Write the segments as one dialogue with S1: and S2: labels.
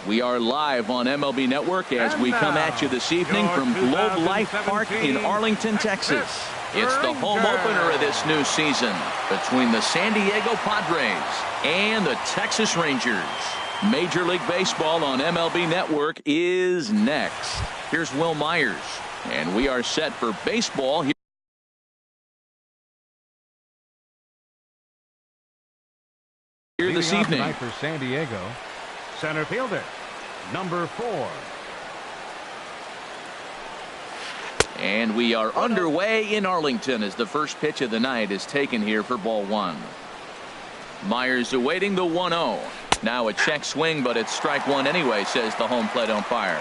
S1: We are live on MLB Network as we come at you this evening from Globe Life Park in Arlington, Texas. It's the home opener of this new season between the San Diego Padres and the Texas Rangers. Major League Baseball on MLB Network is next. Here's Will Myers, and we are set for baseball here this evening.
S2: For San Diego, center fielder, number 4.
S1: And we are underway in Arlington as the first pitch of the night is taken here for ball 1. Myers awaiting the 1-0. Now a check swing, but it's strike 1 anyway, says the home plate umpire.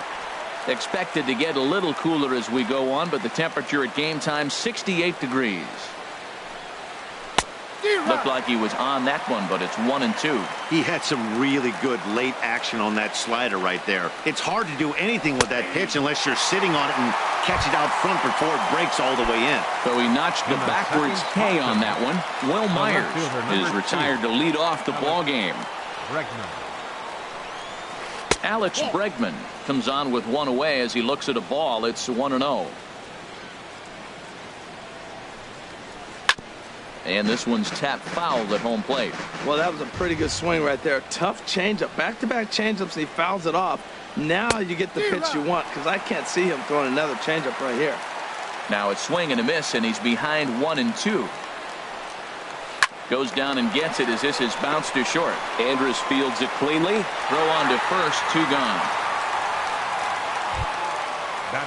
S1: Expected to get a little cooler as we go on, but the temperature at game time 68 degrees. Looked like he was on that one, but it's 1-2.
S3: He had some really good late action on that slider right there. It's hard to do anything with that pitch unless you're sitting on it and catch it out front before it breaks all the way in.
S1: So he notched the backwards K on that one. Will Myers is retired to lead off the ball game. Alex Bregman comes on with one away as he looks at a ball. It's 1-0. And this one's tapped foul at home plate.
S4: Well, that was a pretty good swing right there. Tough changeup. Back-to-back changeups. He fouls it off. Now you get the pitch you want, because I can't see him throwing another changeup right here.
S1: Now it's swing and a miss, and he's behind 1-2. Goes down and gets it as this is bounced to short. Andrus fields it cleanly. Throw on to first. 2 gone.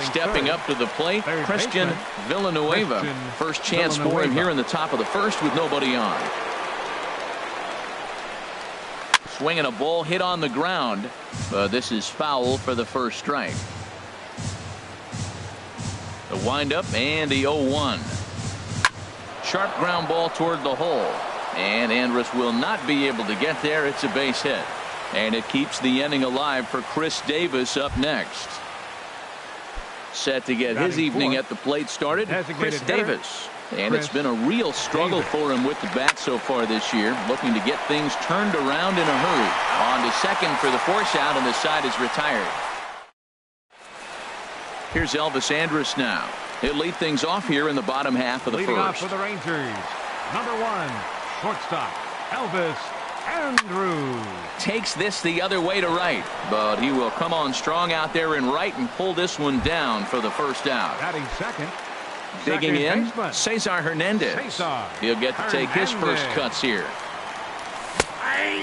S1: Stepping up to the plate, Christian Villanueva. First chance for him here in the top of the first with nobody on. Swinging a ball hit on the ground. This is foul for the first strike. The windup and the 0-1. Sharp ground ball toward the hole. And Andrus will not be able to get there. It's a base hit. And it keeps the inning alive for Chris Davis up next. Set to get his evening at the plate started, Chris Davis. And it's been a real struggle for him with the bat so far this year, looking to get things turned around in a hurry. On to second for the force out, and the side is retired. Here's Elvis Andrus now. He'll lead things off here in the bottom half of the
S2: Leading
S1: first.
S2: off for the Rangers, number 1, shortstop, Elvis Andrus.
S1: Takes this the other way to right, but he will come on strong out there in right and pull this one down for the first out.
S2: Batting second.
S1: Digging in,
S2: baseman,
S1: Cesar Hernandez. He'll get to take his first cuts here.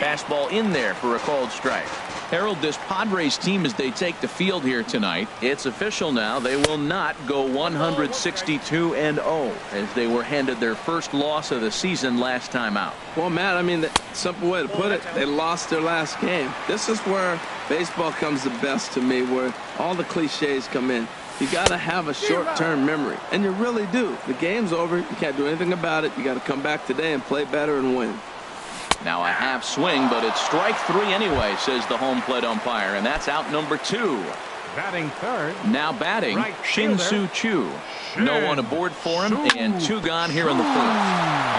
S1: Fastball in there for a called strike. Harold, this Padres team, as they take the field here tonight, it's official now. They will not go 162-0 as they were handed their first loss of the season last time out.
S4: Well, Matt, I mean, the simple way to put it, they lost their last game. This is where baseball comes the best to me, where all the cliches come in. You got to have a short-term memory, and you really do. The game's over. You can't do anything about it. You got to come back today and play better and win.
S1: Now a half swing, but it's strike 3 anyway, says the home plate umpire, and that's out number 2.
S2: Batting third.
S1: Now batting, Shin-Soo Choo. No one aboard for him, and 2 gone here in the first.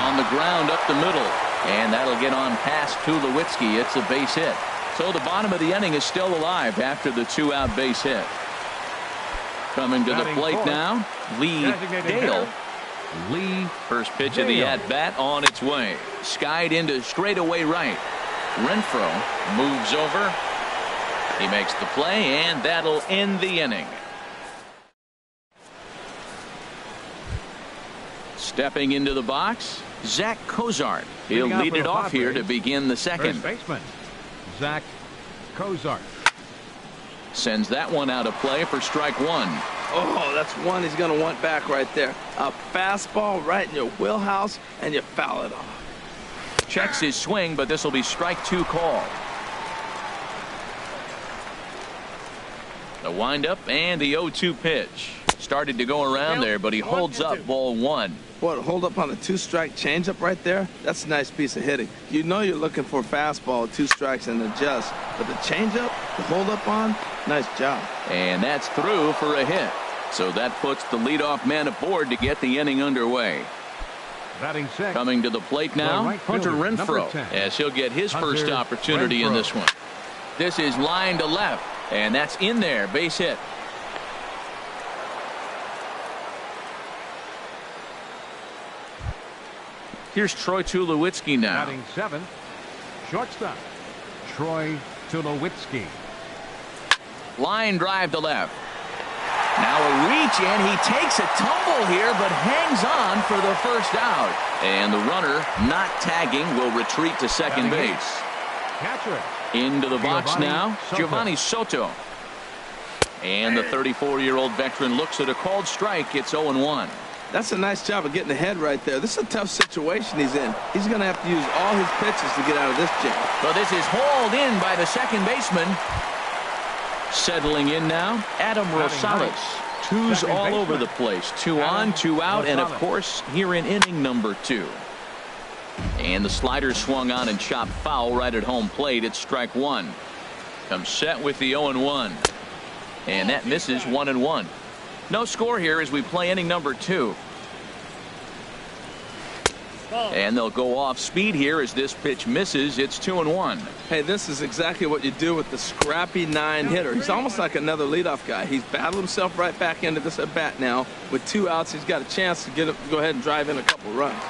S1: On the ground up the middle, and that'll get on past Tulowitzki. It's a base hit. So the bottom of the inning is still alive after the 2-out base hit. Coming to the plate now, Lee Dale. Lee, first pitch of the at-bat on its way. Skied into straightaway right. Renfroe moves over. He makes the play, and that'll end the inning. Stepping into the box, Zach Cozart. He'll lead it off here to begin the second.
S2: First baseman, Zach Cozart.
S1: Sends that one out of play for strike 1.
S4: Oh, that's one he's going to want back right there. A fastball right in your wheelhouse, and you foul it off.
S1: Checks his swing, but this will be strike 2 called. The windup and the 0-2 pitch. Started to go around there, but he holds up ball 1.
S4: What, hold up on a 2-strike changeup right there? That's a nice piece of hitting. You know you're looking for a fastball, 2 strikes and adjust. But the changeup, the hold up on, nice job.
S1: And that's through for a hit. So that puts the leadoff man aboard to get the inning underway.
S2: Batting sixth.
S1: Coming to the plate now, Hunter Renfroe, as he'll get his first opportunity in this one. This is line to left, and that's in there. Base hit. Here's Troy Tulowitzki now.
S2: Batting seventh, shortstop, Troy Tulowitzki.
S1: Line drive to left. Now a reach, and he takes a tumble here, but hangs on for the first out. And the runner, not tagging, will retreat to second base.
S2: Catcher.
S1: Into the box
S2: Giovanni
S1: now,
S2: Soto.
S1: Giovanni Soto. And the 34-year-old veteran looks at a called strike. It's 0-1.
S4: That's a nice job of getting ahead right there. This is a tough situation he's in. He's going to have to use all his pitches to get out of this jam.
S1: But this is hauled in by the second baseman. Settling in now, Adam Rosales. Twos
S2: Second
S1: all
S2: baseman.
S1: over the place. 2 on, 2 out, and of
S2: Rosales.
S1: course, here in inning number 2. And the slider swung on and chopped foul right at home plate. It's strike 1. Comes set with the 0-1. And that misses 1-1. No score here as we play inning number 2. And they'll go off speed here as this pitch misses. It's 2-1.
S4: Hey, this is exactly what you do with the scrappy 9-hitter. He's almost like another leadoff guy. He's battled himself right back into this at bat now. With 2 outs, he's got a chance to go ahead and drive in a couple runs.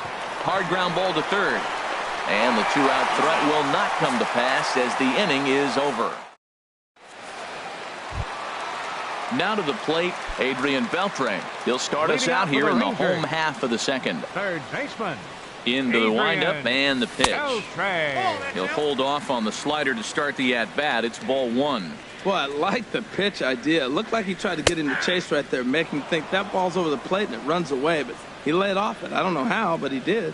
S1: Hard ground ball to third. And the 2-out threat will not come to pass as the inning is over. Now to the plate, Adrian Beltre. He'll start us
S2: Leading
S1: out
S2: off for
S1: here
S2: the
S1: in the
S2: Rangers.
S1: home half of the second.
S2: Third baseman.
S1: Into the
S2: Adrian
S1: windup and the pitch.
S2: Beltre.
S1: He'll hold off on the slider to start the at-bat. It's ball 1.
S4: Boy, I like the pitch idea. It looked like he tried to get him to chase right there, make him think that ball's over the plate and it runs away. But he laid off it. I don't know how, but he did.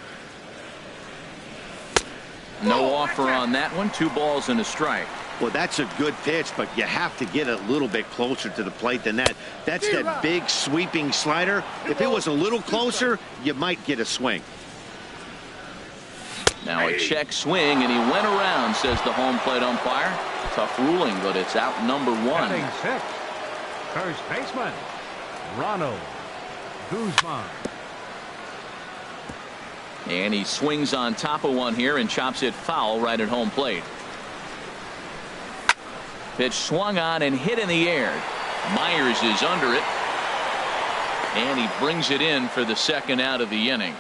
S1: No offer on that one. 2 balls and a strike.
S3: Well, that's a good pitch, but you have to get a little bit closer to the plate than that. That's that big sweeping slider. If it was a little closer, you might get a swing.
S1: Now a check swing, and he went around, says the home plate umpire. Tough ruling, but it's out number 1.
S2: Batting sixth, first baseman, Ronald Guzman.
S1: And he swings on top of one here and chops it foul right at home plate. Pitch swung on and hit in the air. Myers is under it. And he brings it in for the second out of the inning.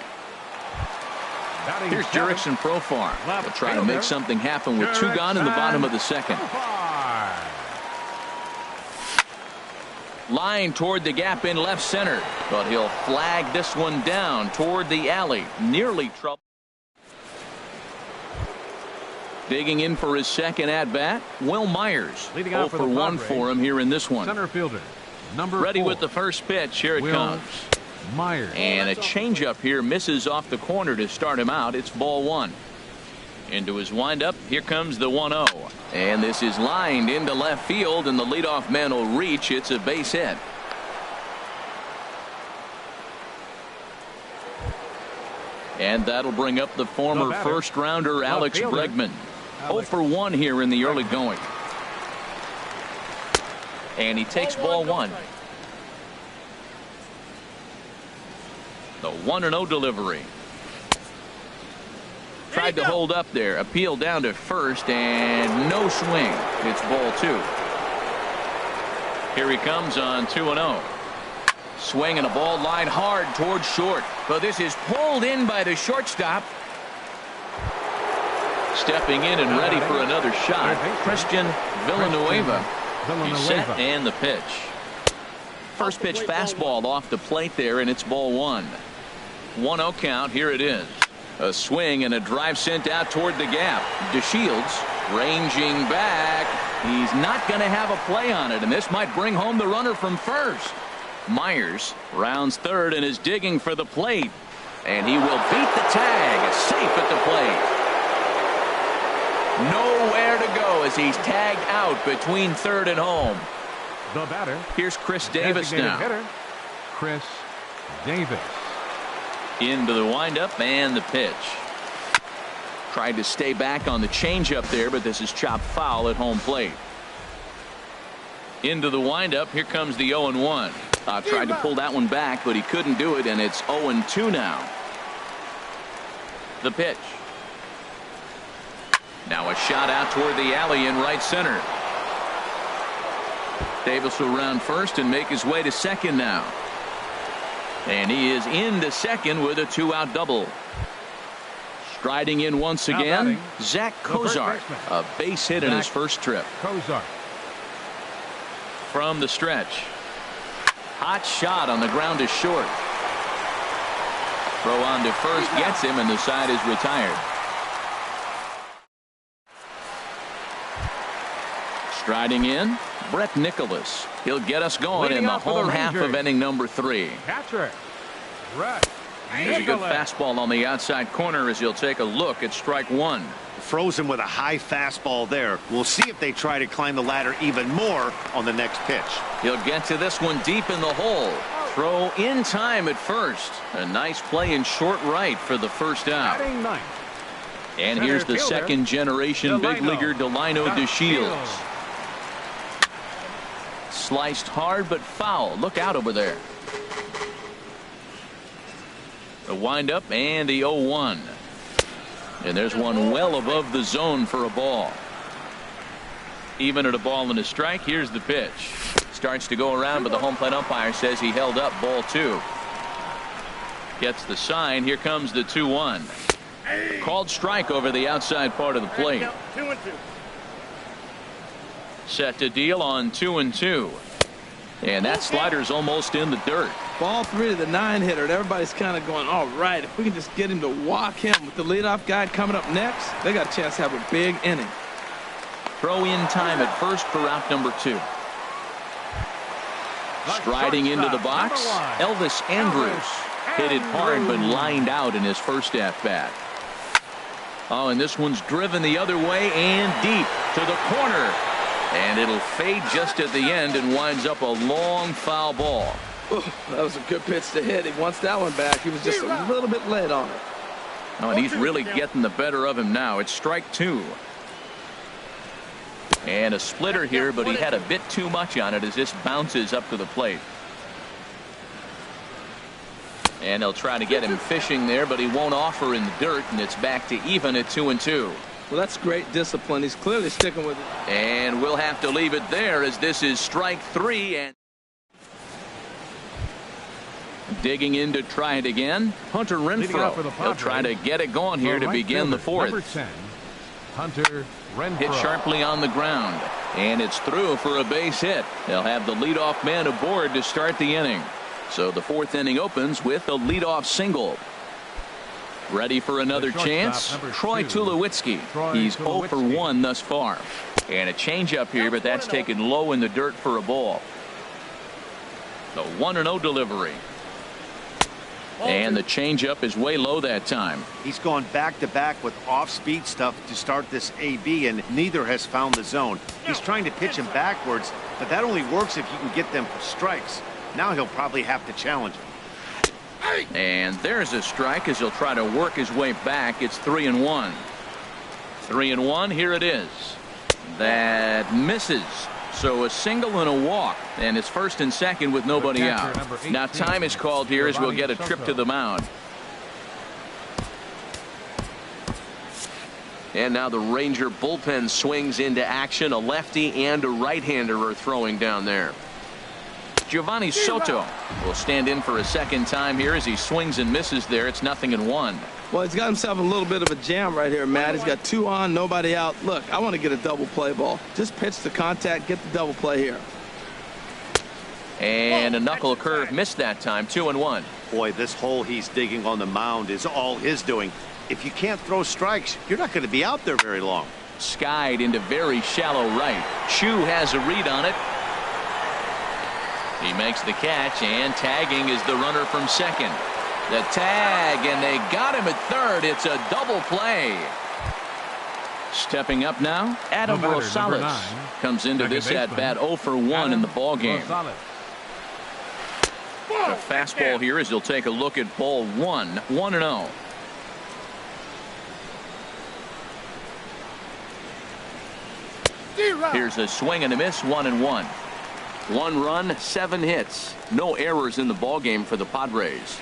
S2: Batting
S1: Here's
S2: seventh,
S1: Jurickson Profar.
S2: left
S1: They'll try to
S2: fielder,
S1: make something happen with 2 gone in the bottom of the second.
S2: Profar.
S1: Line toward the gap in left center. But he'll flag this one down toward the alley. Nearly trouble. Digging in for his second at-bat, Will Myers.
S2: Leading
S1: 0
S2: out for
S1: for
S2: the
S1: 1
S2: Padres.
S1: for him here in this one.
S2: Center fielder, number
S1: Ready
S2: 4,
S1: with the first pitch. Here it
S2: Will
S1: comes.
S2: Myers.
S1: And a changeup here misses off the corner to start him out. It's ball 1. Into his windup. Here comes the 1-0. And this is lined into left field, and the leadoff man will reach. It's a base hit. And that'll bring up the former
S2: batter,
S1: first-rounder Alex
S2: fielder,
S1: Bregman. 0
S2: Alex
S1: for 1 here in the early going. And he takes ball 1. The 1-0 delivery. Tried to hold up there. Appeal down to first, and no swing. It's ball 2. Here he comes on 2-0. Swing and a ball line hard towards short. But this is pulled in by the shortstop. Stepping in and ready for another shot, Christian Villanueva. He's set and the pitch. First pitch fastball off the plate there, and it's ball 1. 1-0 count. Here it is. A swing and a drive sent out toward the gap. DeShields ranging back. He's not going to have a play on it, and this might bring home the runner from first. Myers rounds third and is digging for the plate, and he will beat the tag. Safe at the plate. Nowhere to go as he's tagged out between third and home.
S2: The batter.
S1: Here's Chris Davis
S2: Designated
S1: now.
S2: hitter, Chris Davis.
S1: Into the windup and the pitch. Tried to stay back on the changeup there, but this is chopped foul at home plate. Into the windup. Here comes the 0-1. Tried to pull that one back, but he couldn't do it, and it's 0-2 now. The pitch. Now a shot out toward the alley in right center. Davis will round first and make his way to second now. And he is into second with a 2-out double. Striding in once again, Zach Kozar. A base hit in his first trip.
S2: Kozar.
S1: From the stretch. Hot shot on the ground is short. Throw on to first gets him, and the side is retired. Striding in, Brett Nicholas. He'll get us going in the home half of inning number 3.
S2: Catcher, Brett
S1: There's a good fastball on the outside corner as he'll take a look at strike 1.
S3: Frozen with a high fastball there. We'll see if they try to climb the ladder even more on the next pitch.
S1: He'll get to this one deep in the hole. Throw in time at first. A nice play in short right for the first out.
S2: batting ninth.
S1: And here's the second generation big leaguer Delino DeShields. Sliced hard but foul. Look out over there. The windup and the 0-1. And there's one well above the zone for a ball. Even at a ball and a strike, here's the pitch. Starts to go around, but the home plate umpire says he held up ball 2. Gets the sign. Here comes the 2-1. Called strike over the outside part of the plate.
S5: 2-2.
S1: Set to deal on 2-2. And that slider's almost in the dirt.
S4: Ball 3 to the 9-hitter, and everybody's kind of going, all right, if we can just get him to walk him with the leadoff guy coming up next, they got a chance to have a big inning.
S1: Throw in time at first for out number 2. Striding into the box, Elvis Andrus. Hit it hard but lined out in his first at-bat. Oh, and this one's driven the other way and deep to the corner. And it'll fade just at the end and winds up a long foul ball.
S4: Ooh, that was a good pitch to hit. He wants that one back. He was just a little bit late on it.
S1: Oh, and he's really getting the better of him now. It's strike 2. And a splitter here, but he had a bit too much on it as this bounces up to the plate. And they'll try to get him fishing there, but he won't offer in the dirt, and it's back to even at 2-2.
S4: Well, that's great discipline. He's clearly sticking with it.
S1: And we'll have to leave it there as this is strike 3. And digging in to try it again, Hunter Renfroe. He'll try to get it going here to begin the 4th.
S2: Number 10, Hunter Renfroe.
S1: Hit sharply on the ground, and it's through for a base hit. They'll have the leadoff man aboard to start the inning. So the 4th inning opens with a leadoff single. Ready for another chance, Troy Tulowitzki. He's 0 for 1 thus far. And a changeup here, but that's taken low in the dirt for a ball. The 1-0 delivery. And the changeup is way low that time.
S3: He's gone back-to-back with off-speed stuff to start this AB, and neither has found the zone. He's trying to pitch him backwards, but that only works if you can get them for strikes. Now he'll probably have to challenge him.
S1: And there's a strike as he'll try to work his way back. It's 3-1. 3-1. Here it is. That misses. So a single and a walk, and it's 1st and 2nd with nobody out. Now time is called here as we'll get a trip to the mound. And now the Ranger bullpen swings into action. A lefty and a right-hander are throwing down there. Giovanni Soto will stand in for a second time here as he swings and misses there. It's 0-1.
S4: Well, he's got himself a little bit of a jam right here, Matt. He's got 2 on, nobody out. Look, I want to get a double play ball. Just pitch the contact, get the double play here.
S1: And a knuckle curve missed that time. 2-1.
S3: Boy, this hole he's digging on the mound is all his doing. If you can't throw strikes, you're not going to be out there very long.
S1: Skied into very shallow right. Chu has a read on it. He makes the catch, and tagging is the runner from second. The tag, and they got him at third. It's a double play. Stepping up now, Adam Rosales comes into this at-bat 0 for 1 in the ballgame. A fastball here as he'll take a look at ball 1. 1-0. Here's a swing and a miss. 1-1. 1 run, 7 hits. No errors in the ballgame for the Padres.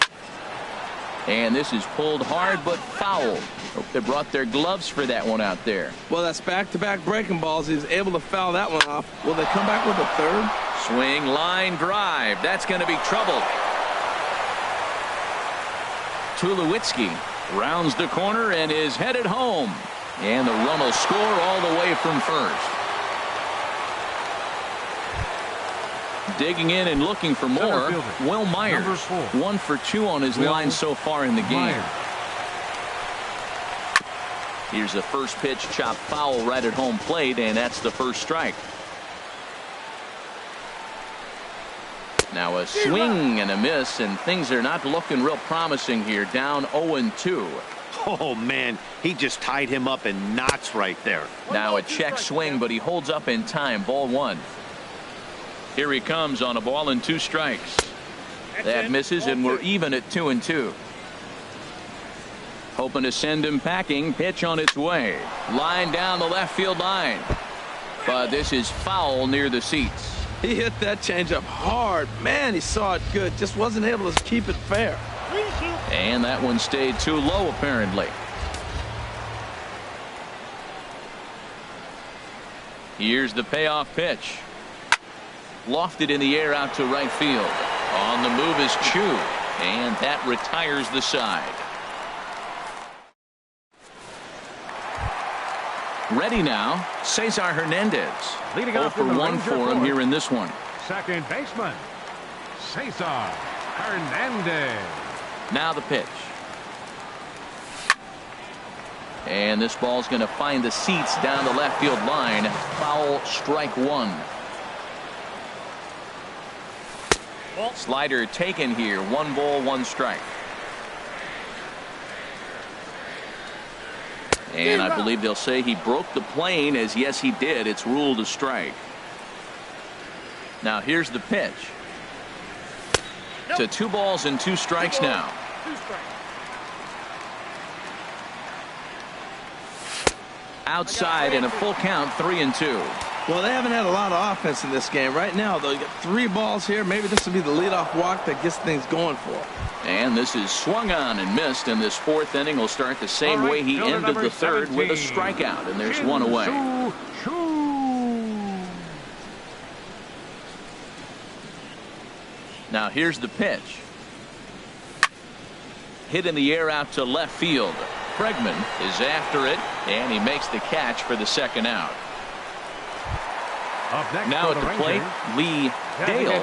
S1: And this is pulled hard but foul. Hope they brought their gloves for that one out there.
S4: Well, that's back-to-back breaking balls. He was able to foul that one off. Will they come back with a third?
S1: Swing, line, drive. That's going to be trouble. Tulowitzki rounds the corner and is headed home. And the run will score all the way from first. Digging in and looking for more, Will Myers. 1 for 2 on his line so far in the game. Here's a first pitch chop foul right at home plate, and that's the first strike. Now a swing and a miss, and things are not looking real promising here. Down 0-2.
S3: Oh, man, he just tied him up in knots right there.
S1: Now a check swing, but he holds up in time. Ball 1. Here he comes on a ball and 2 strikes. That misses, and we're even at 2-2. Hoping to send him packing. Pitch on its way. Line down the left field line. But this is foul near the seats.
S4: He hit that changeup hard. Man, he saw it good. Just wasn't able to keep it fair.
S1: And that one stayed too low, apparently. Here's the payoff pitch. Lofted in the air out to right field. On the move is Chu. And that retires the side. Ready now, Cesar Hernandez.
S2: Leading
S1: 0
S2: off
S1: for
S2: in the
S1: 1
S2: Ranger
S1: for him
S2: fourth.
S1: here in this one.
S2: Second baseman, Cesar Hernandez.
S1: Now the pitch. And this ball's going to find the seats down the left field line. Foul, strike 1. Slider taken here. 1 ball, 1 strike. And I believe they'll say he broke the plane, as yes he did. It's ruled a strike. Now here's the pitch. To 2 balls and 2 strikes now. Outside and a full count, 3-2.
S4: Well, they haven't had a lot of offense in this game. Right now, though, you got 3 balls here. Maybe this will be the leadoff walk that gets things going for him.
S1: And this is swung on and missed, and this 4th inning will start the same way he ended the 3rd, with a strikeout, and there's 1 away. Now here's the pitch. Hit in the air out to left field. Bregman is after it, and he makes the catch for the 2nd out. Now at the plate, Lee Dale.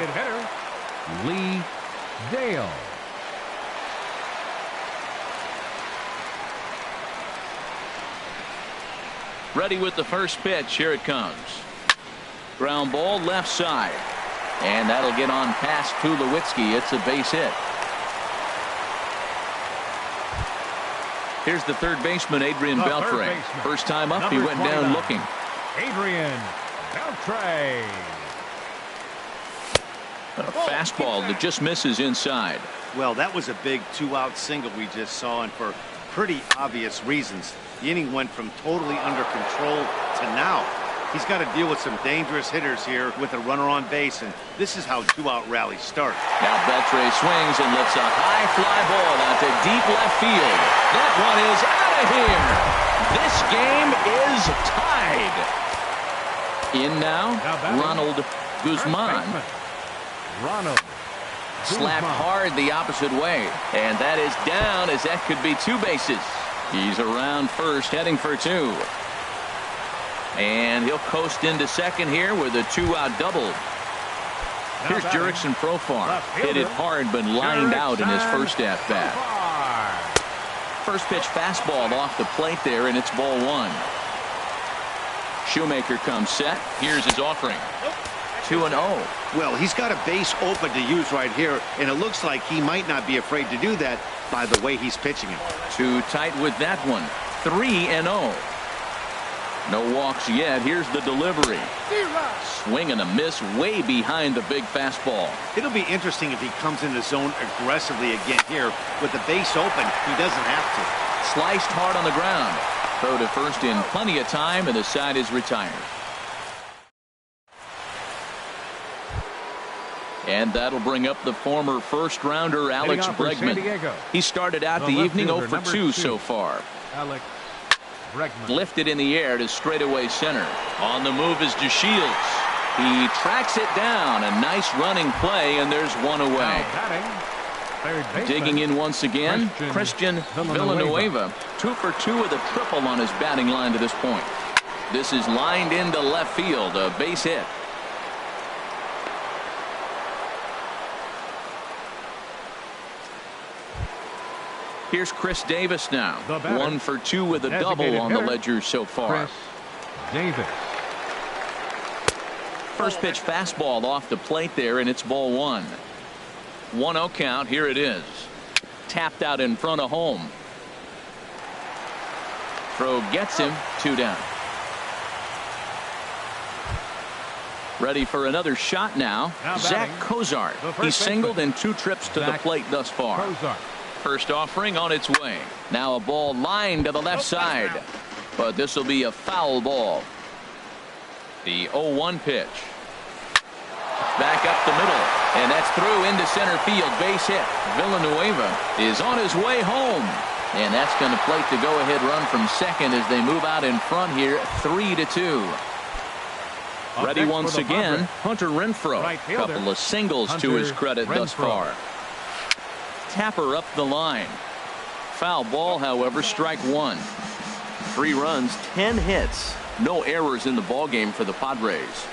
S2: Lee Dale.
S1: Ready with the first pitch. Here it comes. Ground ball left side. And that'll get on past Tulowitzki. It's a base hit. Here's the 3rd baseman, Adrian Beltre. First time up, he went down looking.
S2: Adrian Beltre.
S1: A fastball that just misses inside.
S3: Well, that was a big 2-out single we just saw, and for pretty obvious reasons. The inning went from totally under control to now. He's got to deal with some dangerous hitters here with a runner on base, and this is how 2-out rallies start.
S1: Now Beltre swings and lifts a high fly ball out to deep left field. That one is out of here. This game is tied. In now, Ronald Guzman.
S2: Ronald
S1: Slapped hard the opposite way, and that is down, as that could be 2 bases. He's around first, heading for 2. And he'll coast into second here with a 2-out double. Here's Jurickson Profar. Hit it hard, but lined out in his first at-bat. First pitch fastball off the plate there, and it's ball 1. Shoemaker comes set. Here's his offering. 2-0.
S3: Well, he's got a base open to use right here, and it looks like he might not be afraid to do that by the way he's pitching it.
S1: Too tight with that one. 3-0. No walks yet. Here's the delivery. Swing and a miss way behind the big fastball.
S3: It'll be interesting if he comes in the zone aggressively again here. With the base open, he doesn't have to.
S1: Sliced hard on the ground. Throw to first in plenty of time, and the side is retired. And that'll bring up the former first-rounder Alex Bregman. He started out the evening 0 for 2 so far.
S2: Alex Bregman.
S1: Lifted in the air to straightaway center. On the move is DeShields. He tracks it down. A nice running play, and there's one away. Digging in once again, Christian Villanueva. 2 for 2 with a triple on his batting line to this point. This is lined into left field, a base hit. Here's Chris Davis now. 1 for 2 with a double on the ledger so far.
S2: Chris Davis.
S1: First pitch fastball off the plate there, and it's ball 1. 1-0 count. Here it is. Tapped out in front of home. Throw gets him. 2 down. Ready for another shot now. Zach Cozart. He singled in 2 trips to the plate thus far. First offering on its way. Now a ball lined to the left side. But this will be a foul ball. The 0-1 pitch. Back up the middle. And that's through into center field. Base hit. Villanueva is on his way home. And that's going to plate the go-ahead run from second as they move out in front here. 3-2. Ready once again, Hunter Renfroe. A couple of singles to his credit thus far. Tapper up the line. Foul ball, however, strike 1. 3 runs, 10 hits. No errors in the ballgame for the Padres.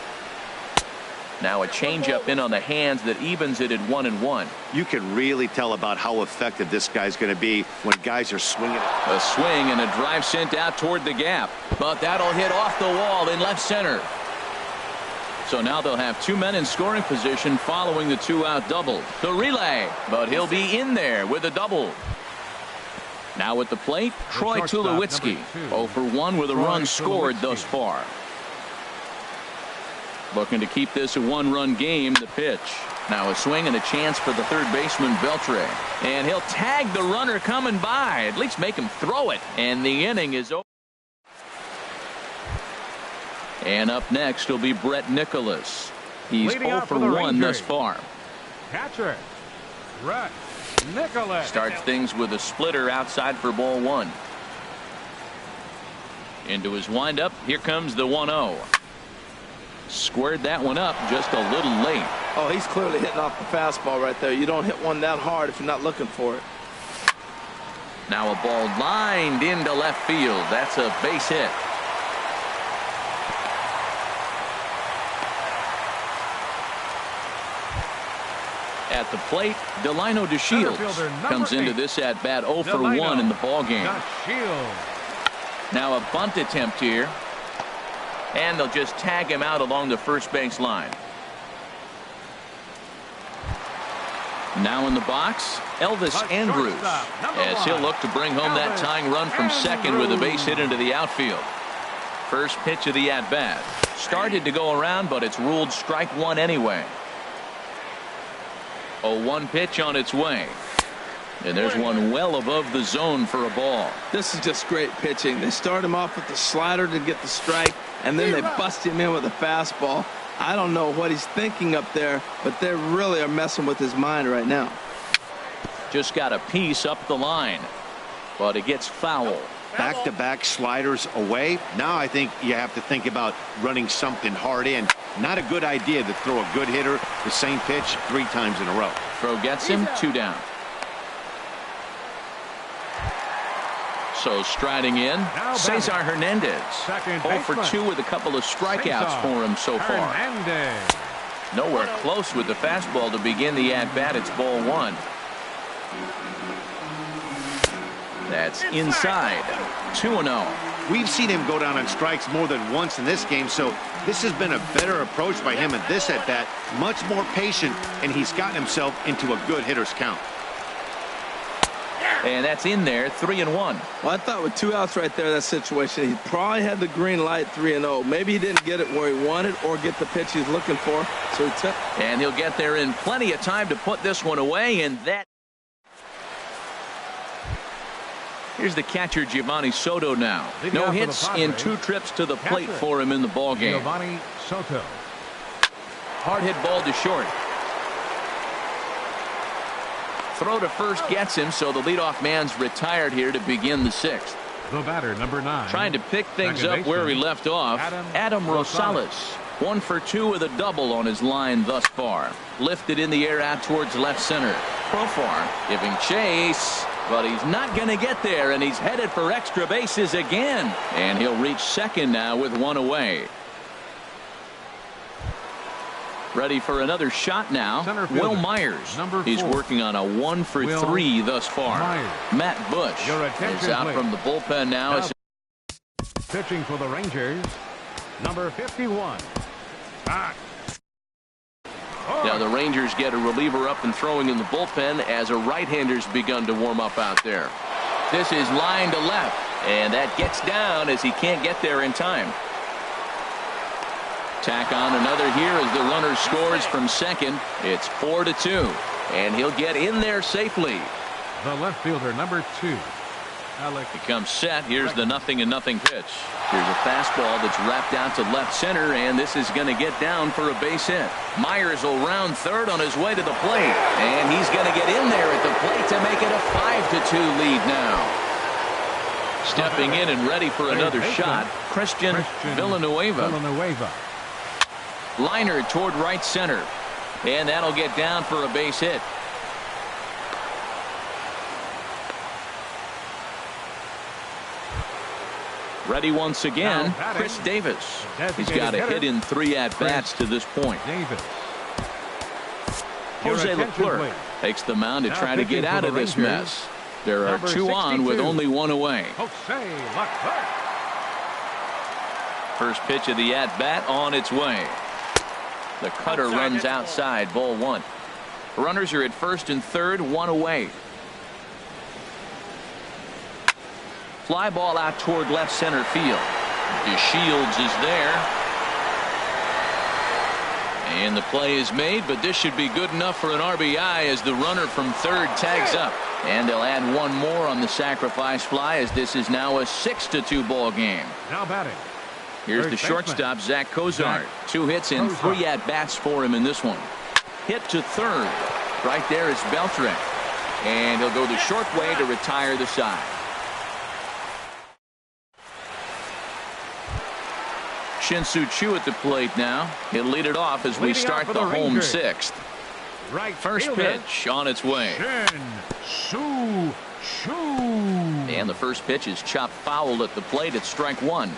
S1: Now a changeup in on the hands that evens it at 1-1.
S3: You can really tell about how effective this guy's going to be when guys are swinging.
S1: A swing and a drive sent out toward the gap. But that'll hit off the wall in left center. So now they'll have 2 men in scoring position following the 2-out double. The relay, but he'll be in there with a double. Now at the plate, Troy Tulowitzki. 0 for 1 with a run scored thus far. Looking to keep this a 1-run game. The pitch. Now a swing and a chance for the third baseman Beltre. And he'll tag the runner coming by. At least make him throw it. And the inning is over. And up next will be Brett Nicholas. He's 0 for 1 thus far.
S2: Catcher, Brett Nicholas.
S1: Starts things with a splitter outside for ball 1. Into his windup. Here comes the 1-0. Squared that one up just a little late.
S4: Oh, he's clearly hitting off the fastball right there. You don't hit one that hard if you're not looking for it.
S1: Now a ball lined into left field. That's a base hit. At the plate, Delino DeShields comes into this at bat 0 for 1 in the ballgame. Now a bunt attempt here. And they'll just tag him out along the first base line. Now in the box, Elvis Andrews, as he'll look to bring home that tying run from second with a base hit into the outfield. First pitch of the at-bat. Started to go around, but it's ruled strike 1 anyway. 0-1 pitch on its way. And there's one well above the zone for a ball.
S4: This is just great pitching. They start him off with the slider to get the strike, and then they bust him in with a fastball. I don't know what he's thinking up there, but they really are messing with his mind right now.
S1: Just got a piece up the line, but it gets foul.
S3: Back-to-back sliders away. Now I think you have to think about running something hard in. Not a good idea to throw a good hitter the same pitch 3 times in a row.
S1: Throw gets him. 2 down. So striding in, Cesar Hernandez. 0 for 2 with a couple of strikeouts for him so far. Nowhere close with the fastball to begin the at-bat. It's ball 1. That's inside. 2-0.
S3: We've seen him go down on strikes more than once in this game, so this has been a better approach by him at this at-bat. Much more patient, and he's gotten himself into a good hitter's count.
S1: And that's in there. 3-1.
S4: Well, I thought with 2 outs right there, that situation, he probably had the green light. 3-0. Maybe he didn't get it where he wanted or get the pitch he's looking for, so he took.
S1: And he'll get there in plenty of time to put this one away, and that. Here's the catcher, Giovanni Soto now. No hits in 2 trips to the plate for him in the ballgame.
S2: Giovanni Soto.
S1: Hard hit ball to short. throw to first gets him, so the leadoff man's retired here to begin the 6th.
S2: The batter, number 9.
S1: Trying to pick things up where he left off, Adam Rosales. 1 for 2 with a double on his line thus far. Lifted in the air out towards left center. Profar giving chase, but he's not going to get there, and he's headed for extra bases again. And he'll reach second now with 1 away. Ready for another shot now. Will Myers. He's working on a 1 for 3 thus far. Matt Bush is out from the bullpen now.
S2: Pitching for the Rangers, number 51.
S1: Now the Rangers get a reliever up and throwing in the bullpen as a right-hander's begun to warm up out there. This is line to left, and that gets down as he can't get there in time. Tack on another here as the runner scores from second. It's 4-2, and he'll get in there safely.
S2: The left fielder, number 2.
S1: Becomes set. Here's the 0-0 pitch. Here's a fastball that's wrapped out to left center, and this is going to get down for a base hit. Myers will round third on his way to the plate, and he's going to get in there at the plate to make it a 5-2 lead now. Stepping in and ready for another shot, Christian Villanueva. Liner toward right center, and that'll get down for a base hit. Ready once again, Chris Davis. He's got a hit in 3 at-bats to this point. Jose Leclerc takes the mound to try to get out of this mess. There are 2 on with only 1 away. First pitch of the at-bat on its way. The cutter runs outside, ball 1. Runners are at first and third, 1 away. Fly ball out toward left center field. DeShields is there. And the play is made, but this should be good enough for an RBI as the runner from third tags up. And they'll add 1 more on the sacrifice fly as this is now a 6-2 ball game.
S2: Now batting.
S1: Here's the shortstop, Zach Cozart. 2 hits and 3 at-bats for him in this one. Hit to third. Right there is Beltre. And he'll go the short way to retire the side. Shin-Soo Choo at the plate now. He'll lead it off as we start the home 6th. First pitch on its way.
S2: Shin-Soo Choo.
S1: And the first pitch is chopped foul at the plate at strike 1.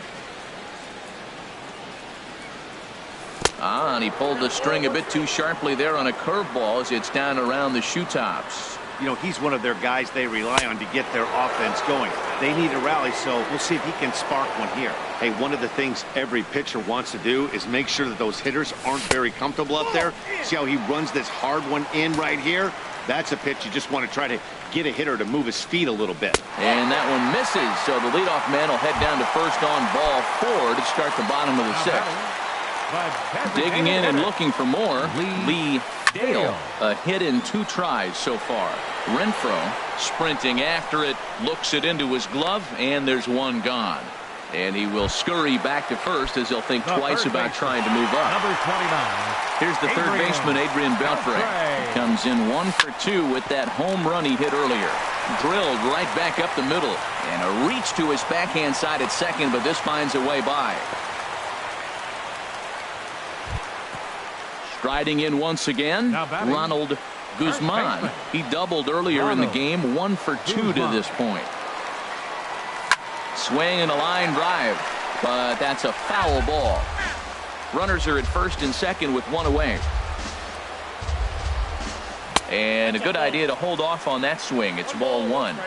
S1: And he pulled the string a bit too sharply there on a curveball as it's down around the shoe tops.
S3: You know, he's one of their guys they rely on to get their offense going. They need a rally, so we'll see if he can spark one here. Hey, one of the things every pitcher wants to do is make sure that those hitters aren't very comfortable up there. See how he runs this hard one in right here? That's a pitch you just want to try to get a hitter to move his feet a little bit.
S1: And that one misses, so the leadoff man will head down to first on ball 4 to start the bottom of the 6th. Digging in and looking for more, Lee Dale. A hit in 2 tries so far. Renfroe sprinting after it, looks it into his glove, and there's 1 gone. And he will scurry back to first as he'll think twice about trying to move up.
S2: Number 29.
S1: Here's the third baseman, Adrian Beltre. Comes in 1 for 2 with that home run he hit earlier. Drilled right back up the middle. And a reach to his backhand side at second, but this finds a way by. Striding in once again, Ronald Guzman. He doubled earlier in the game, 1 for 2 to this point. Swing and a line drive, but that's a foul ball. Runners are at first and second with 1 away. And a good idea to hold off on that swing. It's ball 1.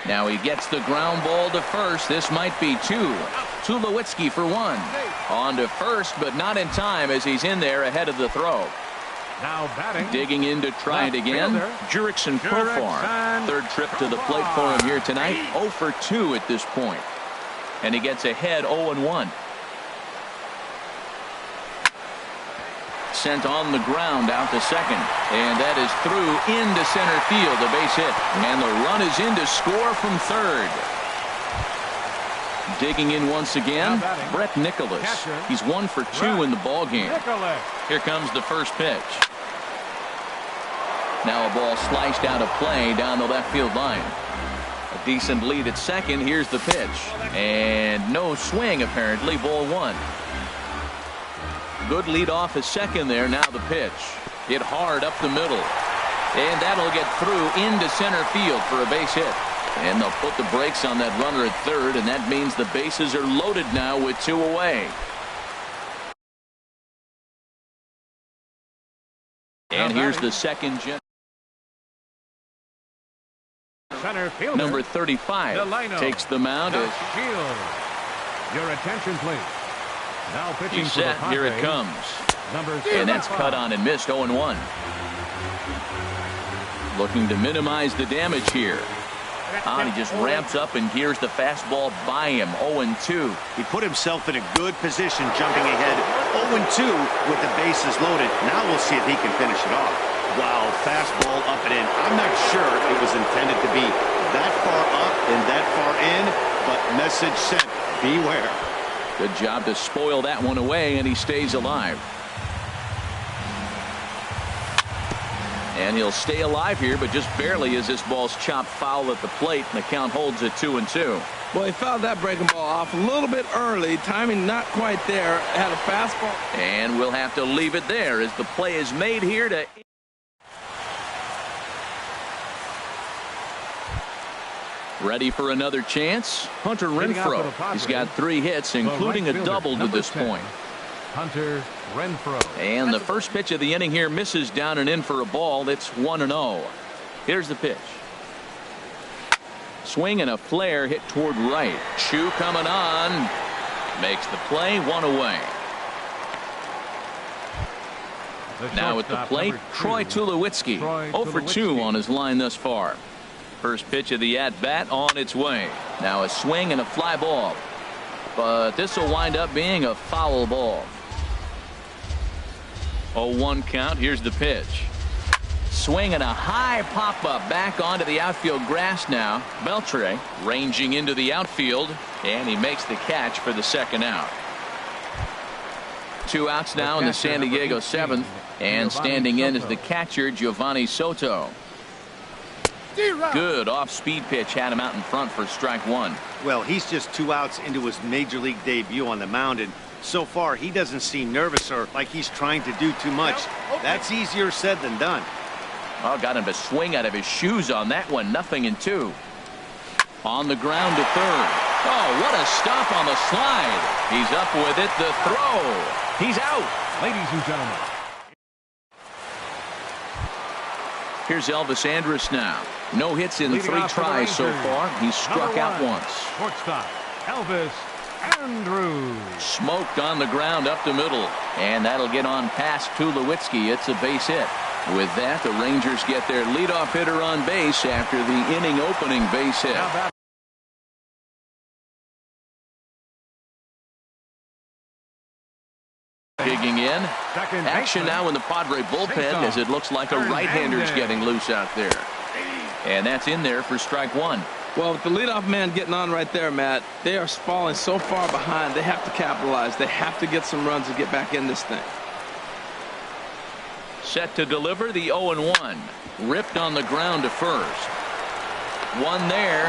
S1: Now he gets the ground ball to first. This might be 2. Tulowitzki for 1. On to first, but not in time as he's in there ahead of the throw.
S2: Now batting.
S1: Digging in to try it again. Jurickson Profar. Third trip to the plate for him here tonight. 0 for 2 at this point. And he gets ahead 0-1. Sent on the ground out to second. And that is through into center field. A base hit. And the run is in to score from third. Digging in once again, Brett Nicholas. He's 1 for 2 in the ball game. Here comes the first pitch. Now a ball sliced out of play down the left field line. A decent lead at second. Here's the pitch. And no swing, apparently. Ball 1. Good lead off at second there. Now the pitch. Hit hard up the middle. And that'll get through into center field for a base hit. And they'll put the brakes on that runner at third, and that means the bases are loaded now with 2 away. And here's the second gen. Number 35 takes the mound.
S2: Your attention, please. Now pitching
S1: He's set. Here it comes. And that's cut on and missed. 0-1. Looking to minimize the damage here. He just ramps up and gears the fastball by him. 0-2.
S3: He put himself in a good position jumping ahead. 0-2 with the bases loaded. Now we'll see if he can finish it off. Wow, fastball up and in. I'm not sure it was intended to be that far up and that far in, but message sent. Beware.
S1: Good job to spoil that one away, and he stays alive. And he'll stay alive here, but just barely as this ball's chopped foul at the plate, and the count holds at 2-2.
S4: Well, he fouled that breaking ball off a little bit early. Timing not quite there. Had a fastball.
S1: And we'll have to leave it there as the play is made here to... Ready for another chance? Hunter Renfroe. He's got 3 hits, including a double to this point.
S2: Hunter Renfroe.
S1: And the first pitch of the inning here misses down and in for a ball. It's 1-0. Here's the pitch. Swing and a flare hit toward right. Chu coming on. Makes the play. 1 away. Now at the plate, Troy Tulowitzki. 0 for 2 on his line thus far. First pitch of the at-bat on its way. Now a swing and a fly ball. But this will wind up being a foul ball. 0-1 count. Here's the pitch. Swing and a high pop-up back onto the outfield grass now. Beltre ranging into the outfield, and he makes the catch for the second out. 2 outs now in the San Diego 7th, and standing in is the catcher Giovanni Soto. Good off-speed pitch had him out in front for strike 1.
S3: Well, he's just 2 outs into his major league debut on the mound, and so far he doesn't seem nervous or like he's trying to do too much. That's easier said than done.
S1: Oh, got him to swing out of his shoes on that one. 0-2. On the ground to third. Oh, what a stop on the slide. He's up with it. The throw. He's out.
S2: Ladies and gentlemen.
S1: Here's Elvis Andrus now. No hits in 3 tries so far. He's struck out once.
S2: Shortstop Elvis Andrus.
S1: Smoked on the ground up the middle. And that'll get on past Tulowitzki. It's a base hit. With that, the Rangers get their leadoff hitter on base after the inning opening base hit. Digging in. Action now in the Padre bullpen as it looks like a right-hander's getting loose out there. And that's in there for strike 1.
S4: Well, with the leadoff man getting on right there, Matt, they are falling so far behind. They have to capitalize. They have to get some runs to get back in this thing.
S1: Set to deliver the 0-1. Ripped on the ground to first. One there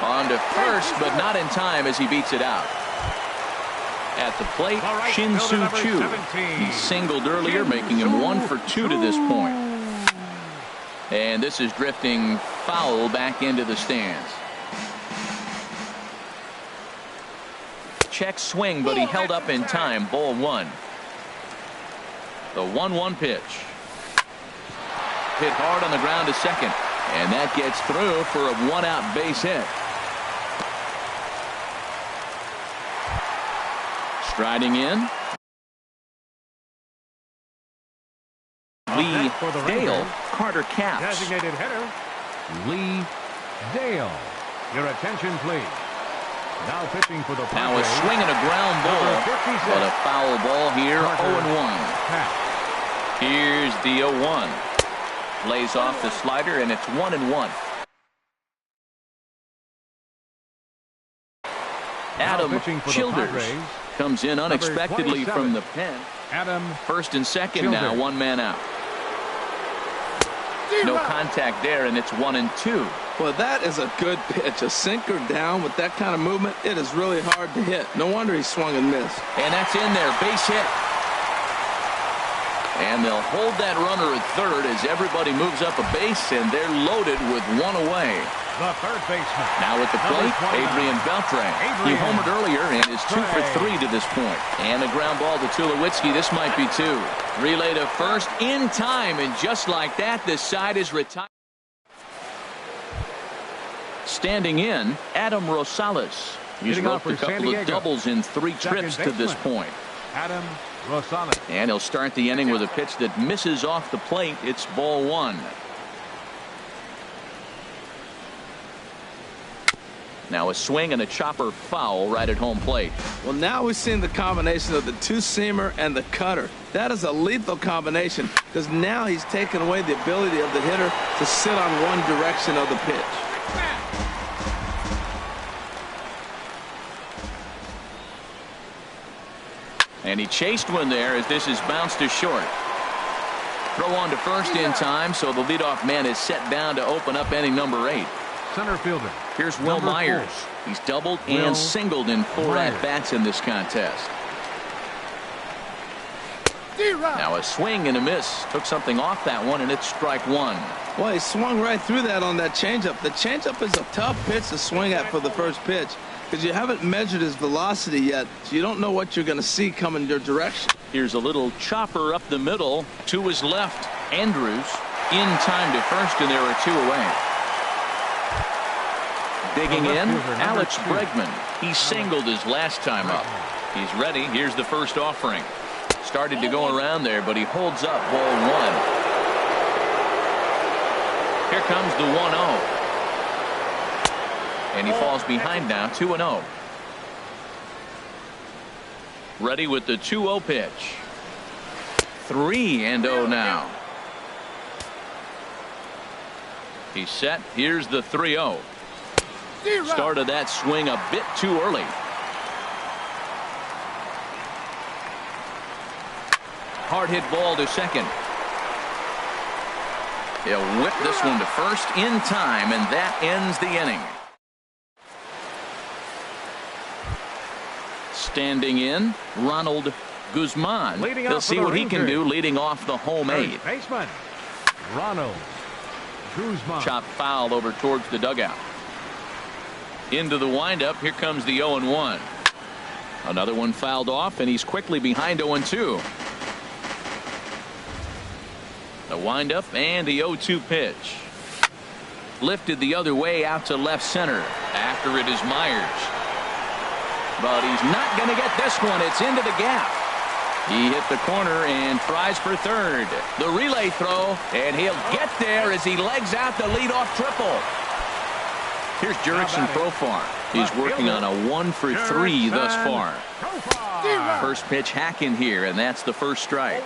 S1: on to first, but not in time as he beats it out. At the plate, Shin-Soo Choo. He singled earlier, making him 1 for 2 to this point. And this is drifting foul back into the stands. Check swing, but he held up in time. Ball 1. The 1-1 pitch. Hit hard on the ground to second. And that gets through for a 1-out base hit. Striding in. Lee Dale. Carter Capps.
S2: Designated hitter Lee Dale. Your attention, please. Now pitching for the Padres.
S1: Now a swing and a ground ball, but a foul ball here. 0-1. Here's the 0-1. Lays off the slider, and it's 1-1. Adam
S2: pitching for the
S1: Childers
S2: Padres,
S1: comes in unexpectedly
S2: 27.
S1: from the pen.
S2: Adam
S1: First and second
S2: Childers.
S1: now, one man out. No contact there, and it's 1-2.
S4: Well, that is a good pitch. A sinker down with that kind of movement, it is really hard to hit. No wonder he swung and missed.
S1: And that's in there, base hit. And they'll hold that runner at third as everybody moves up a base, and they're loaded with one away.
S2: The third baseman.
S1: Now at the plate, Adrian Beltre. He homered earlier and is 2 for 3 to this point. And a ground ball to Tulowitzki. This might be 2. Relay to first in time, and just like that, this side is retired. Standing in, Adam Rosales. He's
S2: Hitting off
S1: roped a
S2: for San
S1: couple of
S2: Diego.
S1: doubles in 3 trips to this
S2: baseman.
S1: point.
S2: Adam Rosales.
S1: And he'll start the inning with a pitch that misses off the plate. It's ball 1. Now a swing and a chopper foul right at home plate.
S4: Well, now we've seen the combination of the two-seamer and the cutter. That is a lethal combination because now he's taken away the ability of the hitter to sit on one direction of the pitch.
S1: And he chased one there as this is bounced to short. Throw on to first in time, so the leadoff man is set down to open up inning number 8.
S2: Center fielder.
S1: Here's Will
S2: Number
S1: Myers.
S2: 4.
S1: He's doubled
S2: Will
S1: and singled in 4
S2: Myers.
S1: at-bats in this contest. Now a swing and a miss. Took something off that one, and it's strike 1.
S4: Well, he swung right through that on that changeup. The changeup is a tough pitch to swing at for the first pitch because you haven't measured his velocity yet, so you don't know what you're going to see coming your direction.
S1: Here's a little chopper up the middle to his left. Andrews in time to first, and there are 2 away. Digging in, Alex Bregman. He singled his last time up. He's ready. Here's the first offering. Started to go around there, but he holds up ball 1. Here comes the 1-0. And he falls behind now, 2-0. Ready with the 2-0 pitch. 3-0 now. He's set. Here's the 3-0. Started that swing a bit too early. Hard hit ball to second. He'll whip this one to first in time, and that ends the inning. Standing in, Ronald Guzman. He'll see what he can do leading off the home 8.
S2: Baseman. Ronald Guzman.
S1: Chop foul over towards the dugout. Into the windup. Here comes the 0-1. Another one fouled off, and he's quickly behind 0-2. The windup and the 0-2 pitch. Lifted the other way out to left center. After it is Myers. But he's not going to get this one. It's into the gap. He hit the corner and tries for third. The relay throw, and he'll get there as he legs out the leadoff triple. Here's Jurickson Profar. He's working on a 1 for 3 thus far. First pitch hack in here, and that's the first strike.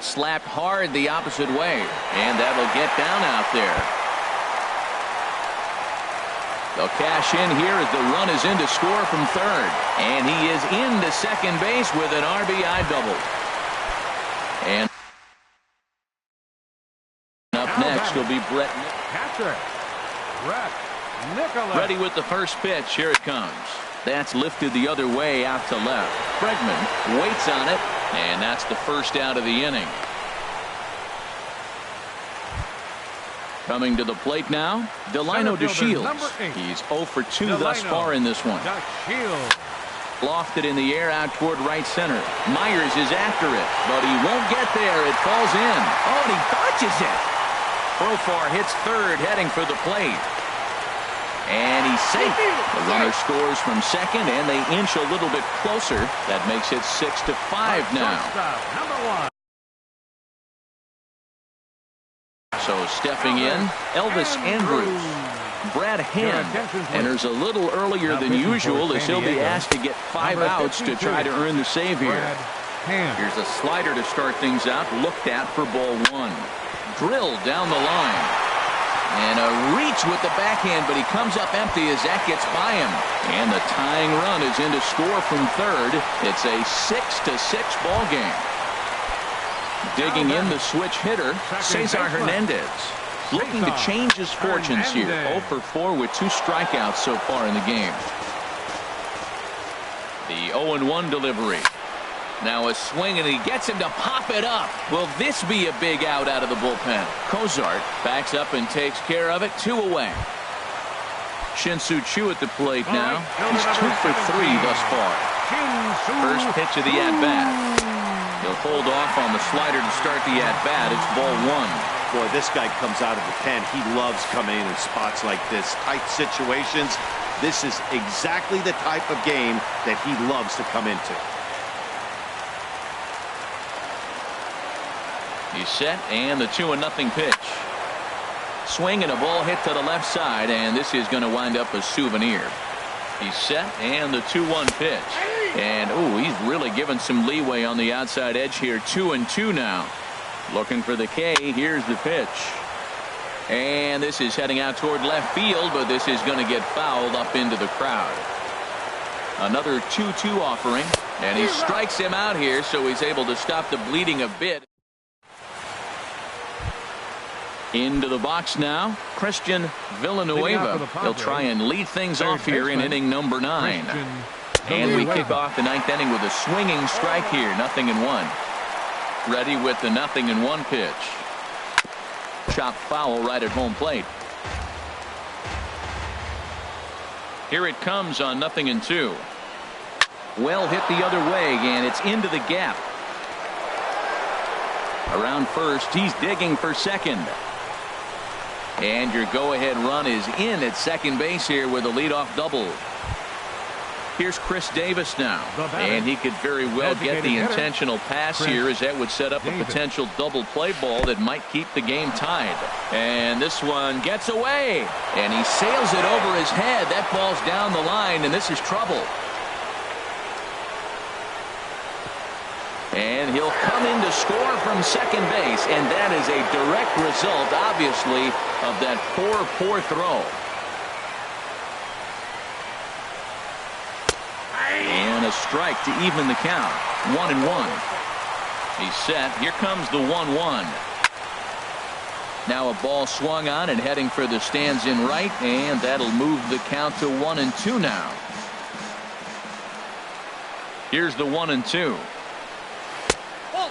S1: Slapped hard the opposite way, and that'll get down out there. They'll cash in here as the run is in to score from third, and he is into second base with an RBI double. And up next will be Brett
S2: Nicholas.
S1: ready with the first pitch. Here it comes. That's lifted the other way out to left. Bregman waits on it, and that's the first out of the inning. Coming to the plate now, Delino DeShields. He's 0 for 2 thus far in this one. Lofted in the air out toward right center. Myers is after it, but he won't get there. It falls in. Oh, and he dodges it. Profar hits third, heading for the plate. And he's safe. The runner scores from second, and they inch a little bit closer. That makes it 6-5 now. So stepping in, Elvis Andrews. Brad Hand enters a little earlier than usual as he'll be asked to get 5 outs to try to earn the save here. Here's a slider to start things out, looked at for ball 1. Drilled down the line. And a reach with the backhand, but he comes up empty as that gets by him. And the tying run is in to score from third. It's a 6-6 ball game. Digging in the switch hitter, Cesar Hernandez. Looking to change his fortunes here. 0 for 4 with 2 strikeouts so far in the game. The 0-1 delivery. Now a swing, and he gets him to pop it up. Will this be a big out of the bullpen? Cozart backs up and takes care of it. 2 away. Shin-Soo Choo at the plate now. He's 2 for 3 thus far. First pitch of the at-bat. He'll hold off on the slider to start the at-bat. It's ball 1.
S3: Boy, this guy comes out of the pen. He loves coming in spots like this. Tight situations. This is exactly the type of game that he loves to come into.
S1: He's set, and the 2-0 pitch. Swing and a ball hit to the left side, and this is going to wind up a souvenir. He's set, and the 2-1 pitch. And, ooh, he's really given some leeway on the outside edge here. 2-2 now. Looking for the K. Here's the pitch. And this is heading out toward left field, but this is going to get fouled up into the crowd. Another 2-2 offering, and he strikes him out here, so he's able to stop the bleeding a bit. Into the box now, Christian Villanueva. He'll try and lead things off here in inning number 9. And we kick off the 9th inning with a swinging strike here. 0-1. Ready with the 0-1 pitch. Chopped foul right at home plate. Here it comes on 0-2. Well hit the other way, and it's into the gap. Around first, he's digging for second. And your go-ahead run is in at second base here with a leadoff double. Here's Chris Davis now, and he could very well get the intentional pass here, as that would set up a potential double play ball that might keep the game tied. And this one gets away, and he sails it over his head. That ball's down the line, and this is trouble. And he'll come in to score from second base, and that is a direct result, obviously, of that poor throw. And a strike to even the count. 1-1. He's set. Here comes the 1-1. Now a ball swung on and heading for the stands in right, and that'll move the count to 1-2 now. Here's the 1-2.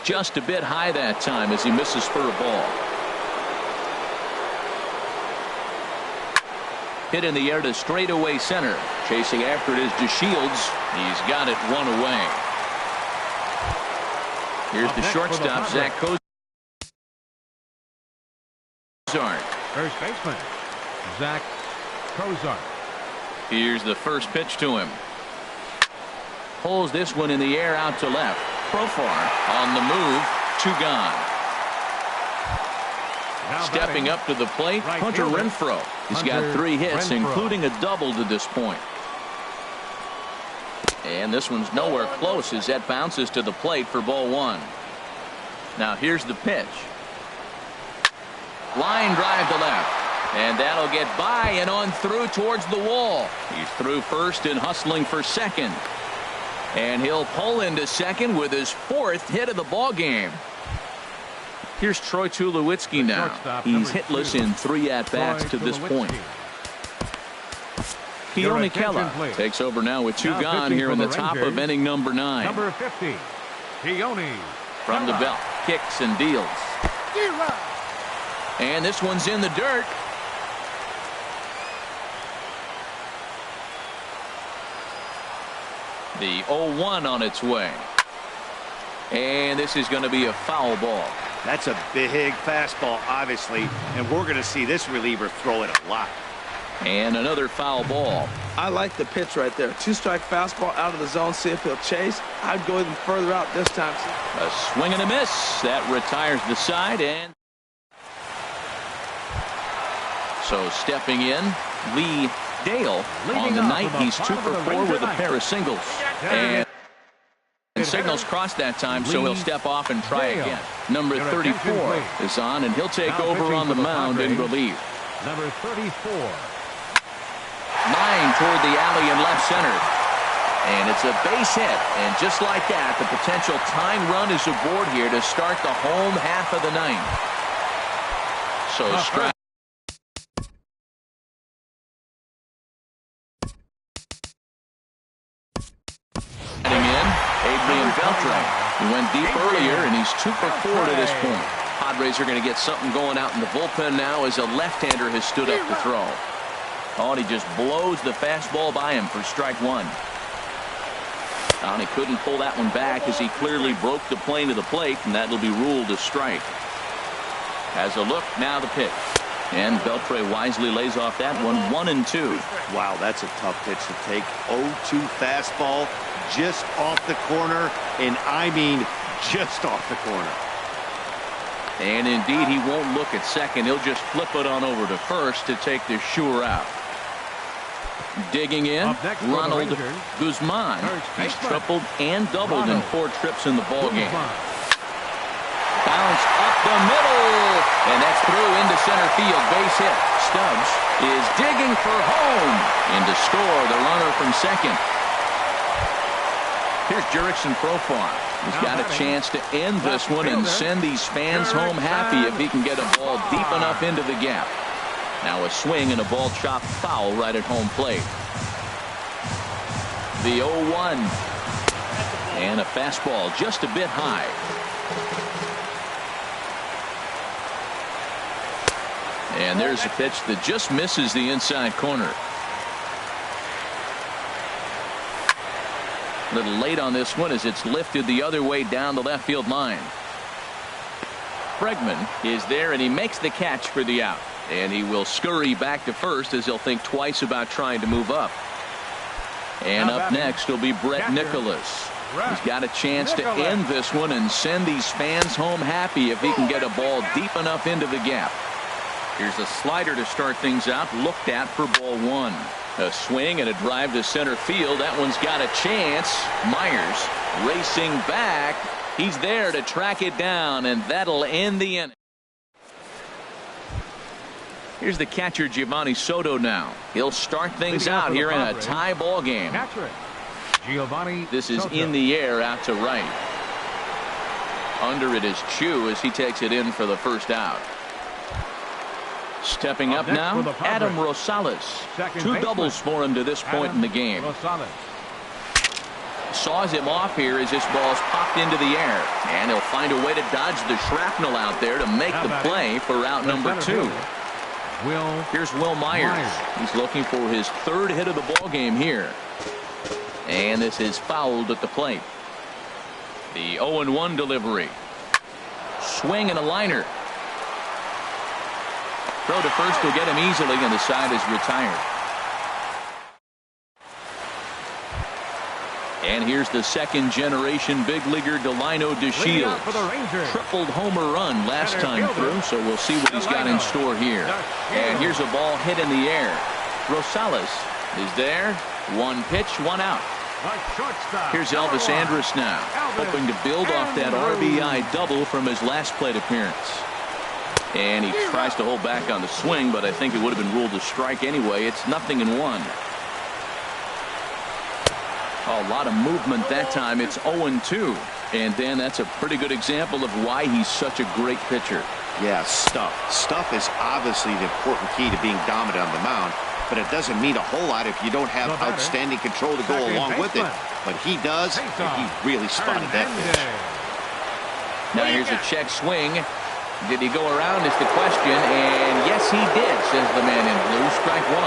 S1: Just a bit high that time as he misses for a ball. Hit in the air to straightaway center. Chasing after it is DeShields. He's got it 1 away. Here's the shortstop, Zach Cozart.
S2: First baseman, Zach Cozart. Here's
S1: the first pitch to him. Pulls this one in the air out to left. Profar on the move. 2 gone. Stepping up to the plate, Hunter Renfroe. He's got 3 hits, including a double to this point. And this one's nowhere close as that bounces to the plate for ball 1. Now here's the pitch. Line drive to left. And that'll get by and on through towards the wall. He's through first and hustling for second. And he'll pull into second with his 4th hit of the ball game. Here's Troy Tulowitzki now. He's hitless in 3 at-bats to this point. Keone Kela takes over now with 2 gone here in the top of inning number 9.
S2: Number 50, Keone.
S1: From the belt, kicks and deals. And this one's in the dirt. The 0-1 on its way. And this is going to be a foul ball.
S3: That's a big fastball, obviously, and we're going to see this reliever throw it a lot.
S1: And another foul ball.
S4: I like the pitch right there. 2-strike fastball out of the zone. See if he'll chase. I'd go even further out this time.
S1: A swing and a miss. That retires the side. And so stepping in, Lee Dale. On the night, he's 2 for 4 with a pair of singles. And signals crossed that time, so he'll step off and try again. Number 34 is on, and he'll take over on the mound in relief.
S2: Number 34.
S1: Line toward the alley in left center. And it's a base hit. And just like that, the potential tying run is aboard here to start the home half of the ninth. So strike. He went deep earlier, and he's 2 for 4 to this point. Padres are going to get something going out in the bullpen now as a left-hander has stood up to throw. Oh, and he just blows the fastball by him for strike one. Oh, and he couldn't pull that one back as he clearly broke the plane to the plate, and that'll be ruled a strike. Has a look, now the pitch. And Beltre wisely lays off that one, 1-2.
S3: Wow, that's a tough pitch to take. 0-2 fastball. Just off the corner, and I mean just off the corner.
S1: And indeed, he won't look at second. He'll just flip it on over to first to take the sure out. Digging in, Ronald Guzman. He's tripled and doubled in 4 trips in the ballgame. Bounce up the middle, and that's through into center field. Base hit. Stubbs is digging for home, and to score the runner from second. Here's Jurickson Profar. He's got a chance to end this one and send these fans home happy if he can get a ball deep enough into the gap. Now a swing and a ball chopped foul right at home plate. The 0-1. And a fastball just a bit high. And there's a pitch that just misses the inside corner. A little late on this one as it's lifted the other way down the left field line. Bregman is there, and he makes the catch for the out. And he will scurry back to first as he'll think twice about trying to move up. And up next will be Brett Nicholas. He's got a chance to end this one and send these fans home happy if he can get a ball deep enough into the gap. Here's a slider to start things out, looked at for ball one. A swing and a drive to center field. That one's got a chance. Myers racing back. He's there to track it down, and that'll end the inning. Here's the catcher, Giovanni Soto now. He'll start things out here in a tie ball game. This is in the air out to right. Under it is Chu as he takes it in for the first out. Stepping up now, Adam Rosales. 2 doubles for him to this point in the game. Saws him off here as this ball's popped into the air. And he'll find a way to dodge the shrapnel out there to make the play for out number 2. Here's Will Myers. He's looking for his 3rd hit of the ball game here. And this is fouled at the plate. The 0-1 delivery. Swing and a liner. Throw to first will get him easily, and the side is retired. And here's the 2nd-generation big leaguer Delino DeShields. Tripled homer run last time through, so we'll see what he's got in store here. And here's a ball hit in the air. Rosales is there. 1 pitch, 1 out. Here's Elvis Andrus now, hoping to build off that RBI double from his last plate appearance. And he tries to hold back on the swing, but I think it would have been ruled a strike anyway. It's 0-1. A lot of movement that time. It's 0-2. And Dan, that's a pretty good example of why he's such a great pitcher.
S3: Yeah, stuff. Stuff is obviously the important key to being dominant on the mound, but it doesn't mean a whole lot if you don't have outstanding control to go along with it. But he does, and he really spotted that pitch.
S1: Now here's a check swing. Did he go around is the question, and yes he did, says the man in blue. Strike 1.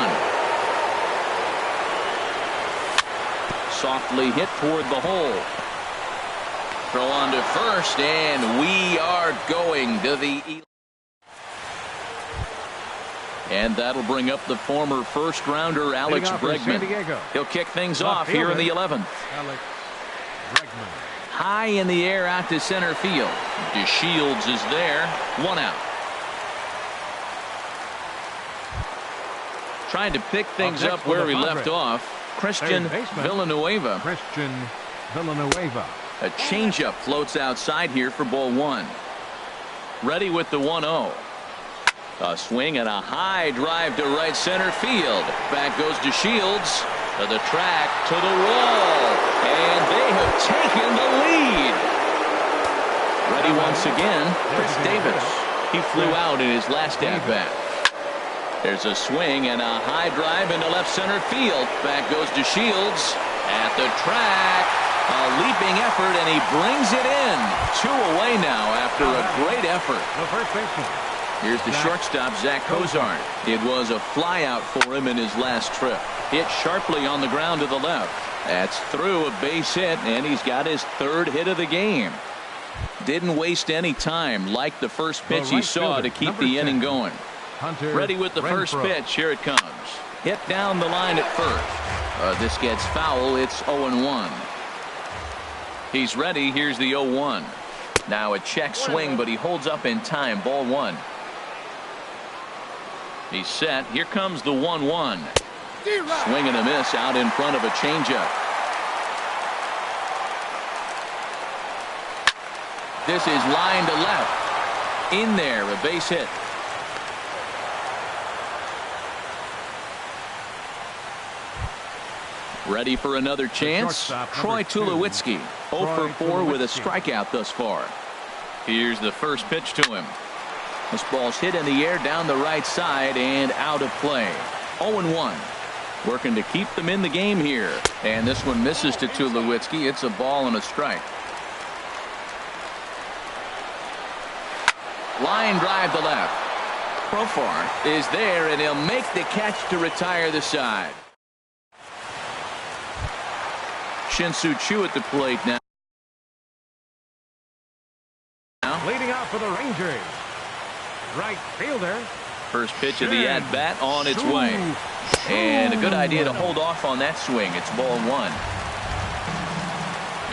S1: Softly hit toward the hole. Throw on to first, and we are going to the... And that'll bring up the former first-rounder Alex Bregman. He'll kick things off here in the 11th. High in the air out to center field. DeShields is there. 1 out. Trying to pick things up where we left off. Christian Villanueva. A changeup floats outside here for ball 1. Ready with the 1-0. A swing and a high drive to right center field. Back goes to Shields. To the track, to the wall. And they have taken the lead. Ready once again, Chris Davis. He flew out in his last at-bat. There's a swing and a high drive into left center field. Back goes to Shields. At the track, a leaping effort, and he brings it in. 2 away now after a great effort.
S2: The first baseman.
S1: Here's the shortstop, Zach Cozart. It was a flyout for him in his last trip. Hit sharply on the ground to the left. That's through a base hit, and he's got his 3rd hit of the game. Didn't waste any time, like the first pitch he saw to keep the inning going. Ready with the first pitch. Here it comes. Hit down the line at first. This gets foul. It's 0-1. He's ready. Here's the 0-1. Now a check swing, but he holds up in time. Ball 1. He's set. Here comes the 1-1. Swing and a miss out in front of a changeup. This is line to left. In there, a base hit. Ready for another chance? Troy Tulowitzki, 0 for 4 with a strikeout thus far. Here's the first pitch to him. This ball's hit in the air down the right side and out of play. 0-1. Working to keep them in the game here. And this one misses to Tulowitzki. It's a ball and a strike. Line drive to left. Profar is there, and he'll make the catch to retire the side. Shin-Soo Choo at the plate now.
S2: Leading off for the Rangers. Right fielder.
S1: First pitch of the at-bat on its way. And a good idea to hold off on that swing. It's ball 1.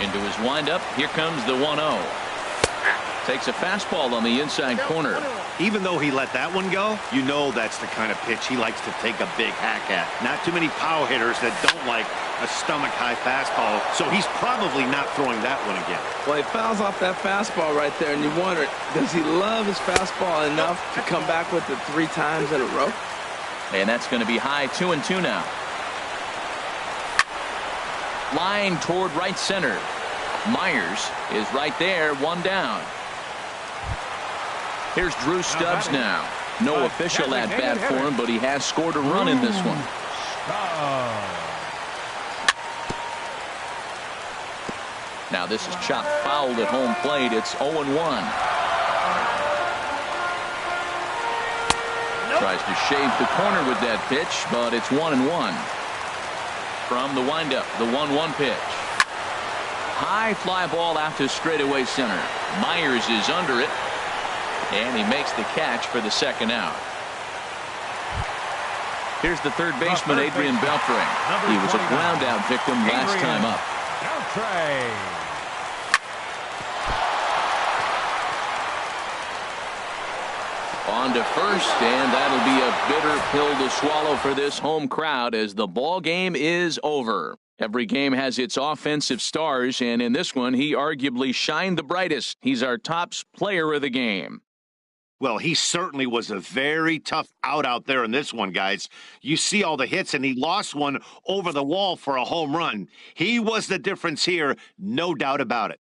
S1: Into his windup. Here comes the 1-0. Takes a fastball on the inside corner.
S3: Even though he let that one go, you know that's the kind of pitch he likes to take a big hack at. Not too many power hitters that don't like a stomach-high fastball, so he's probably not throwing that one again.
S4: Well, he fouls off that fastball right there, and you wonder, does he love his fastball enough to come back with it 3 times in a row?
S1: And that's going to be high, 2-2 now. Line toward right center. Myers is right there, 1 down. Here's Drew Stubbs now. No official at-bat for him, but he has scored a run in this one. Now this is chopped foul at home plate. It's 0-1. Tries to shave the corner with that pitch, but it's 1-1. From the windup, the 1-1 pitch. High fly ball out to straightaway center. Myers is under it. And he makes the catch for the second out. Here's the third baseman, Adrian Beltre. He was a ground out victim last time up. On to first, and that'll be a bitter pill to swallow for this home crowd as the ball game is over. Every game has its offensive stars, and in this one, he arguably shined the brightest. He's our top player of the game.
S3: Well, he certainly was a very tough out there in this one, guys. You see all the hits, and he lost one over the wall for a home run. He was the difference here, no doubt about it.